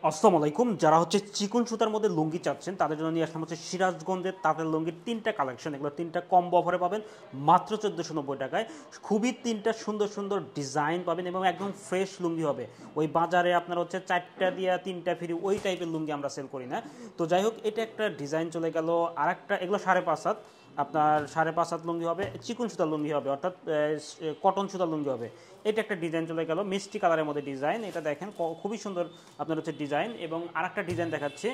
আসসালামু আলাইকুম। যারা হচ্ছে চিকন সুতার মধ্যে লুঙ্গি চাচ্ছেন তাদের জন্য নিয়ে আসলাম হচ্ছে সিরাজগঞ্জের তাঁতের লুঙ্গির তিনটা কালেকশন। এগুলো তিনটা কম্বো অফারে পাবেন মাত্র 1490 টাকায়। খুবই তিনটা সুন্দর সুন্দর ডিজাইন পাবেন এবং একদম ফ্রেশ লুঙ্গি হবে। ওই বাজারে আপনার হচ্ছে 4টা দিয়া 3টা ফ্রি ওই টাইপের লুঙ্গি আমরা সেল করি না। তো যাই হোক, এটা একটা ডিজাইন চলে গেল। আর একটা, এগুলো 5.5 হাত, আপনার 5.5 হাত লুঙ্গি হবে, চিকন সুতার লুঙ্গি হবে, অর্থাৎ কটন সুতার লুঙ্গি হবে। এটা একটা ডিজাইন চলে গেল, মিষ্টি কালারের মধ্যে ডিজাইন। এটা দেখেন খুবই সুন্দর আপনার হচ্ছে ডিজাইন। এবং আরেকটা ডিজাইন দেখাচ্ছি,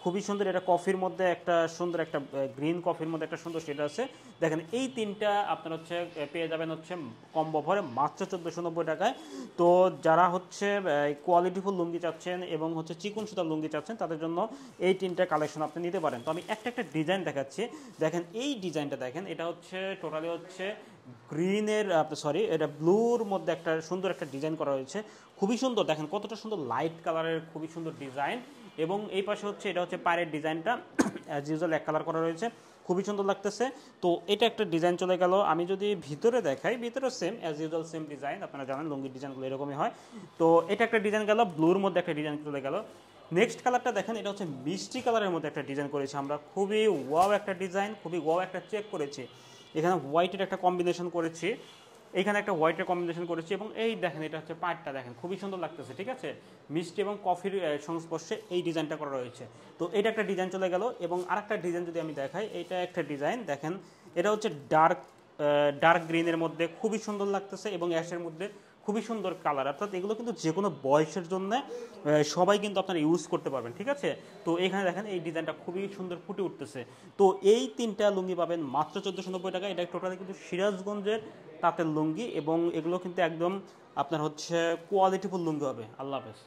খুবই সুন্দর। এটা কফির মধ্যে একটা সুন্দর, একটা গ্রিন কফির মধ্যে একটা সুন্দর শেড আছে। দেখেন এই তিনটা আপনার হচ্ছে পেয়ে যাবেন হচ্ছে কম্বো ভরে মাত্র 1490 টাকায়। তো যারা হচ্ছে কোয়ালিটিফুল লুঙ্গি চাচ্ছেন এবং হচ্ছে চিকন সুতার লুঙ্গি চাচ্ছেন তাদের জন্য এই তিনটা কালেকশন আপনি নিতে পারেন। তো আমি একটা একটা ডিজাইন দেখাচ্ছি। দেখেন এই ডিজাইনটা দেখেন, এটা হচ্ছে টোটালি হচ্ছে গ্রিনের, সরি, এটা ব্লুর মধ্যে একটা সুন্দর একটা ডিজাইন করা হয়েছে। খুবই সুন্দর, দেখেন কতটা সুন্দর লাইট কালারের, খুবই সুন্দর ডিজাইন। এবং এই পাশে হচ্ছে, এটা হচ্ছে পায়ের ডিজাইনটা অ্যাজ ইউজুয়াল এক কালার করা রয়েছে, খুবই সুন্দর লাগতেছে। তো এটা একটা ডিজাইন চলে গেল। আমি যদি ভিতরে দেখাই, ভিতরে same as usual same design, আপনারা জানেন লুঙ্গির ডিজাইনগুলো এরকমই হয়। তো এটা একটা ডিজাইন গেল, ব্লুর মধ্যে একটা ডিজাইন চলে গেল। নেক্সট কালারটা দেখেন, এটা হচ্ছে মিষ্টি কালারের মধ্যে একটা ডিজাইন করেছি আমরা, খুবই ওয়াও একটা ডিজাইন, খুবই ওয়াও একটা চেক করেছি। এখানে হোয়াইটের একটা কম্বিনেশন করেছি, এইখানে একটা হোয়াইটের কম্বিনেশন করেছি। এবং এই দেখেন, এটা হচ্ছে পাটটা দেখেন, খুবই সুন্দর লাগতেছে। ঠিক আছে, মিষ্টি এবং কফির সংস্পর্শে এই ডিজাইনটা করা রয়েছে। তো এটা একটা ডিজাইন চলে গেল। এবং আরেকটা ডিজাইন যদি আমি দেখাই, এইটা একটা ডিজাইন দেখেন, এটা হচ্ছে ডার্ক ডার্ক গ্রিনের মধ্যে খুবই সুন্দর লাগতেছে এবং অ্যাশের মধ্যে খুবই সুন্দর কালার। অর্থাৎ এগুলো কিন্তু যে কোনো বয়সের জন্য সবাই কিন্তু আপনারা ইউজ করতে পারবেন। ঠিক আছে, তো এখানে দেখেন এই ডিজাইনটা খুবই সুন্দর ফুটে উঠতেছে। তো এই তিনটা লুঙ্গি পাবেন মাত্র 1490 টাকা। এটা টোটালি কিন্তু সিরাজগঞ্জের তাঁতের লুঙ্গি এবং এগুলো কিন্তু একদম আপনার হচ্ছে কোয়ালিটিফুল লুঙ্গি হবে। আল্লাহ হাফেজ।